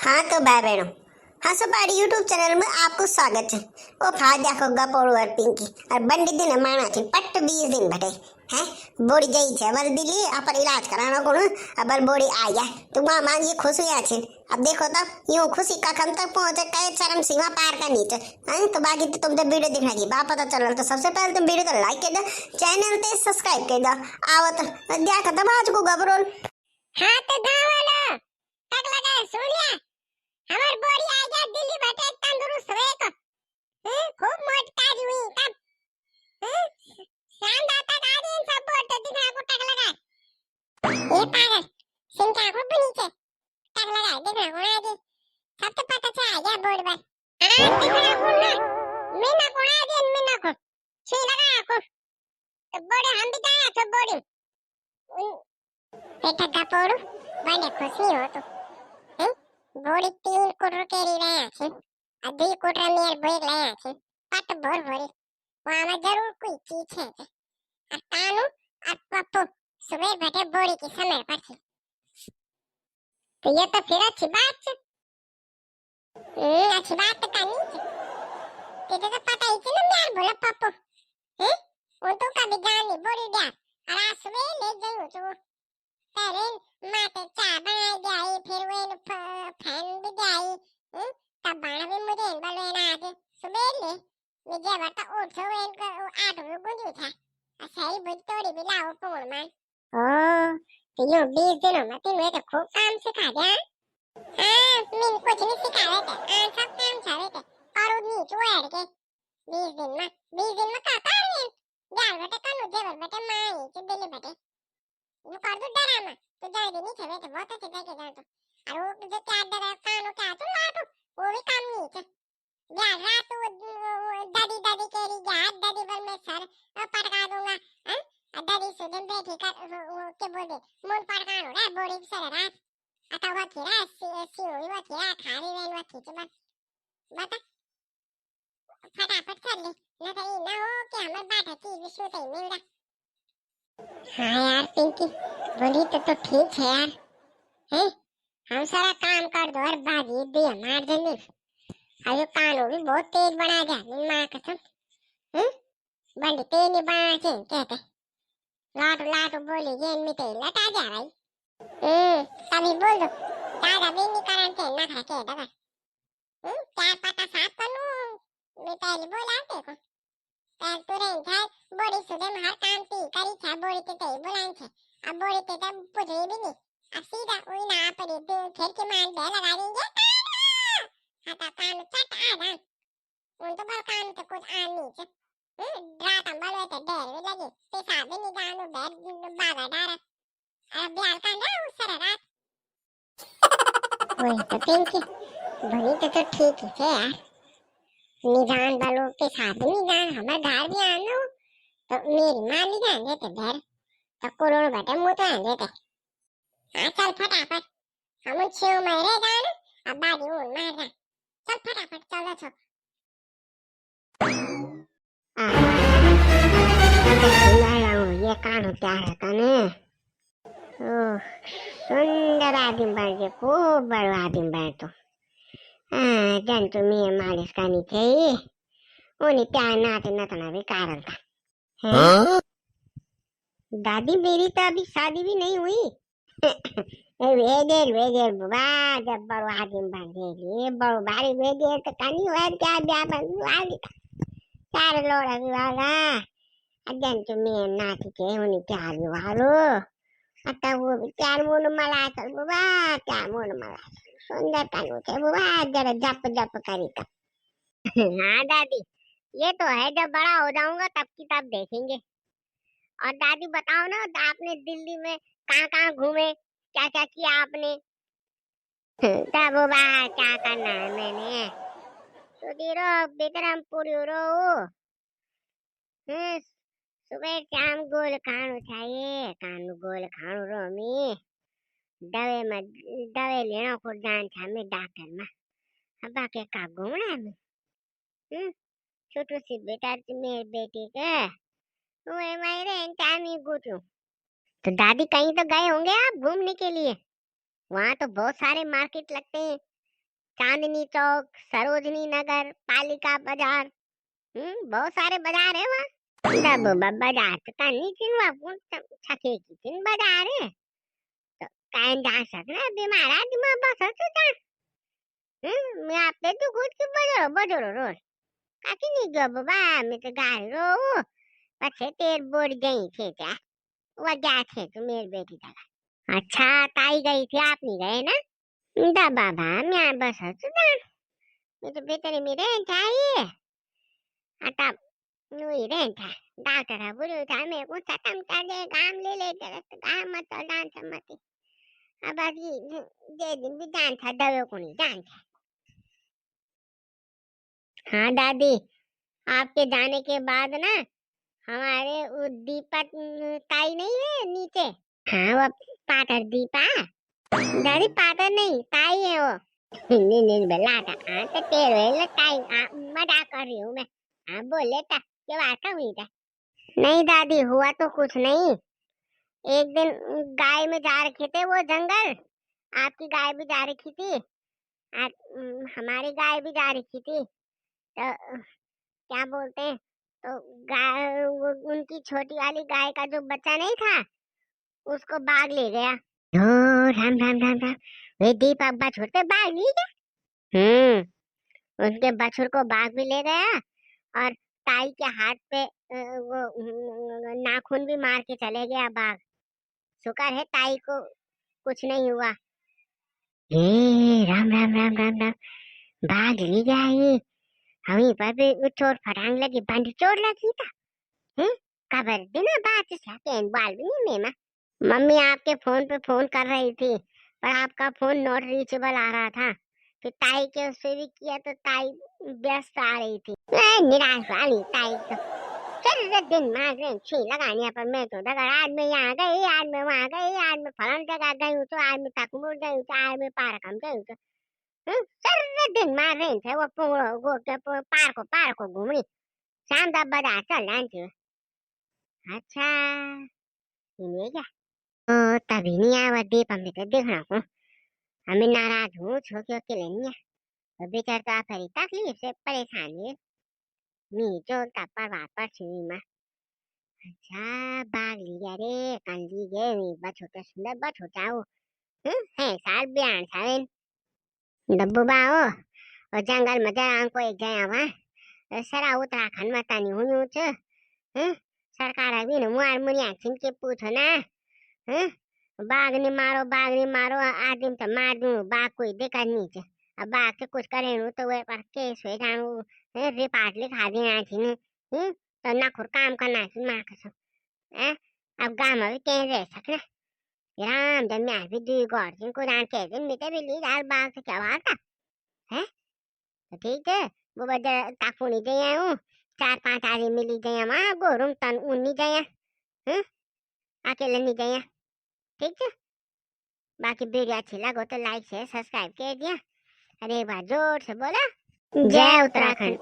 हाँ तो भाई बहनों, हंसोपाड़ी यूट्यूब चैनल में आपको स्वागत है। ओ फाद्या को गपोड़ और पिंकी और बंडी दिन माना थी पट्ट 20 दिन बटे हैं। बोड़ी गई छे वर दिल्ली अपर इलाज कराना को अबर बोड़ी आ गया तो मां मांगी खुश हुआ छे। अब देखो तब यूं खुशी का कम तक पहुंचे कई चरम सीमा पार कर नीचे हैं। तो बाकी तो तुम जब वीडियो देखने की बात पता चल तो सबसे पहले तुम वीडियो को लाइक कर दो, चैनल पे सब्सक्राइब कर दो। आओ तो देखो तब आज को गबरोल। हाँ तो धावलो टक लगा सुनिया हमार बोरी आ गया दिल्ली बटे तंदुरुस्त हुए को खूब मोट ताज हुई तब शाम दाता का दिन सब बोट दिखा को टक लगा ये पागल सिंचा को भी नीचे टक लगा देखना को आ गई सब तो पता चल आ गया बोर्ड पर आज देखना को ना मीना को आ गई मीना को छी लगा को तो बोर्ड हम भी जाना तो बोर्ड बेटा गपोड़ू बने खुश नहीं हो तो बोड़ी 3 कोटर केरी लाया छे आ 2 कोटर मेर बैग लाया छे पट भर भरी वहां जरूर कोई चीज है आ तानु आ पप्पू सुबह बैठे बोड़ी की समय पर थी तो ये तो फिर अच्छी बात है। अच्छी बात तो करनी है तुझे तो पता ही थी ना मैं बोला पप्पू वो तो कभी जानी बोड़ी दिया और आज सुबह ले गई तो पहले माते चाय बनाई गई फिर वो फैन भी गई तब बाण भी मुझे इन बलो ना आके सुबह ले मुझे बता उठो इनका आठ में गुंजू था सही बुझ तोड़ी भी लाओ पूर्ण मान ओ तो यो 20 दिनों में तीन तो खूब काम सिखा दिया। हाँ मैंने कुछ नहीं सिखाया थे सब काम छावे थे और उन्हीं जो ऐड के 20 दिन में का पार यार बेटे कनु जेवर बेटे माई के दिल्ली बेटे वो कर दो डरामा तो जाए नहीं छवे तो बहुत अच्छे जाके जान तो और वो जो क्या डरा कानो क्या तो लाटो वो भी काम नहीं है यार रात वो दादी दादी कह रही यार दादी पर मैं सर पटका दूंगा हैं दादी सुदन बैठी कर वो के बोल दे मन पटकानो रे बोड़ी सर रात आता हुआ थीरा सी हुआ थीरा थारी रेन हुआ थी तो बता फटाफट कर ले ना तो ये ना हो कि हमें बात है विश्व से मिल रहा। हाँ यार पिंकी बोली तो ठीक है यार हैं हम सारा काम कर दो और बाजी भी हमार जनी अयो कानो भी बहुत तेज बना दिया मां कसम बंद तेज नहीं बना के कहते लाटू लाटू बोली गेम में तेल लटा जा भाई तभी बोल दो दादा भी नहीं करन के ना खा के दादा चार पता साफ करूं मैं पहले बोला देखो पैर तो रेन था बोड़ी सुधे हर काम ती करी था बोड़ी ते ते बोलान छे अब बोड़ी ते तब पूछे भी नहीं अब सीधा वही ना पर दो खेल के मान दे लगा देंगे हाथा कान चट आ ना उन तो बल कान तो कुछ आ नहीं छे रात हम बलवे ते डेर भी लगी पेशाब भी नहीं जानो बैठ बागा डारा अब ब्याल कान ना उस सारा रात वही तो पिंकी भली तो ठीक है यार निजान बालों के साथ निजान हमारे घर भी आना तो मेरी माँ निजान देते घर तो करोड़ बटे मुँह तो देते हाँ चल फटाफट हम 6 महीने जाना अब बाजी उन मार जा चल फटाफट चलो छो ये कान होता है कने ओह सुंदर आदमी बन के खूब बड़ा आदमी बन तो जन तो मैं मालिश करनी चाहिए उन्हें प्यार नाते नतना भी कारण था हाँ? दादी मेरी तो अभी शादी भी नहीं हुई वेदेर बाबा जब बड़ो आदमी बन गए बड़ो बारी वेदेर तो कनी हुआ क्या ब्याह बन वाली चार लोड़ा भी वाला अजन तो मैं नाती के उन्हें प्यार भी वालो अतः वो भी प्यार मोन मला चल बाबा प्यार मोन मला सुंदर कानू थे बाबा जरा जप जप करी का हाँ दादी ये तो है जब बड़ा हो जाऊंगा तब की तब देखेंगे। और दादी बताओ ना आपने दिल्ली में कहाँ घूमे क्या क्या किया आपने तब बाबा क्या करना है मैंने सुधीरो बिक्रमपुर रो सुबह शाम गोल खानो चाहिए कानू गोल खानो रो मी दवे लेना को जान था मैं डॉक्टर में अब के का घूमना है छोटू सी बेटा मेरे बेटी के वो मेरे टाइम गुटू तो दादी कहीं तो गए होंगे आप घूमने के लिए वहाँ तो बहुत सारे मार्केट लगते हैं चांदनी चौक, सरोजनी नगर, पालिका बाजार। बहुत सारे बाजार है वहाँ। सब बाजार तो नहीं चिनवा पुन छके की चिन बाजार है। तो कान जा सकना बीमार आदमी बस तो जा। मैं आपे तो खुद की बजरो रोज। काकी नहीं गयो बाबा मैं तो गाय रो पछे तेर बोर गई थे क्या। वो क्या थे तो मेरी बेटी था। अच्छा ताई गई थी आप नहीं गए ना। दा बाबा मैं बस तो जा। मैं तो बेटे मेरे चाहिए। आता नुई रेंटा डाक्टर बुरु था मैं को खत्म कर दे काम ले जरा काम मत डांस मत अब अभी दे दिन भी जान था दवे को नहीं जान था। हाँ दादी आपके जाने के बाद ना हमारे वो दीपक ताई नहीं है नीचे। हाँ वो पाटर दीपा दादी पाटर नहीं ताई है वो। नहीं नहीं बेला था हाँ तो तेरे ताई मजाक कर रही हूँ मैं। हाँ बोले था ये बात का हुई था। नहीं दादी हुआ तो कुछ नहीं। एक दिन गाय में जा रखे थे वो जंगल। आपकी गाय भी जा रखी थी। हमारी गाय भी जा रखी थी। तो क्या बोलते हैं तो गाय उनकी छोटी वाली गाय का जो बच्चा नहीं था उसको बाघ ले गया। ओ राम राम राम राम वे दीपक बछुर पे बाघ ले गया। उनके बछुर को बाघ भी ले गया और ताई के हाथ पे वो नाखून भी मार के चले गया बाघ। शुक्र है ताई को कुछ नहीं हुआ। राम राम राम राम राम भाग ली गई। हमी पर भी वो चोट फटांग लगी बंद चोट लगी था। हैं खबर देना बात से बाल भी नहीं मेमा। मम्मी आपके फोन पे फोन कर रही थी पर आपका फोन नॉट रीचेबल आ रहा था। फिर ताई के उससे भी किया तो ताई व्यस्त आ रही थी। निराश वाली ताई तो सारा दिन मार रहे छी लगाने पर मैं तो दगर आज मैं यहाँ गई आज मैं वहाँ गई आज मैं फलान जगह गई हूँ तो आज मैं तकमुर गई हूँ तो आज मैं पार्क हम गई हूँ तो सारा दिन मार रहे थे वो पार को घूमनी शाम तक बाजार चल जाती। अच्छा इन्हें क्या तभी नहीं आया दीप हमें तो देखना को हमें नाराज हूँ छोकियों के लिए नहीं है बेचार तो आप हरी तकलीफ से परेशान है नी जो परवार पर छुई माँ। अच्छा बाघ लिया रे कल ली गए मी बछोटा सुंदर बछोटा हो है साल बयान साल डब्बू बाओ और जंगल में जरा को एक जया वहाँ सरा उत्तराखंड में तानी हुई छ सरकार अभी न मुआर मुनिया छिन के पूछो ना बाघ ने मारो आदमी तो मार दूं बाघ कोई देखा नहीं छ अब बाघ से कुछ करे नु तो वे पर केस हो जानो रिपोर्ट लिखा देना छिन तो नखुर काम करना छिन मार कसम अब गाँव में भी कहीं रह सकना राम जब मैं भी दी गौर जिनको जान के दिन मिटे भी ली यार बाघ से क्या बात है तो ठीक है वो बजे ताकू नहीं गया हूँ 4-5 आदमी मिली गया वहाँ गोरुम तन उन नहीं गया अकेले नहीं गया ठीक है। बाकी वीडियो अच्छी लगो तो लाइक शेयर सब्सक्राइब कर दिया। अरे एक बार जोर से बोला जय उत्तराखंड।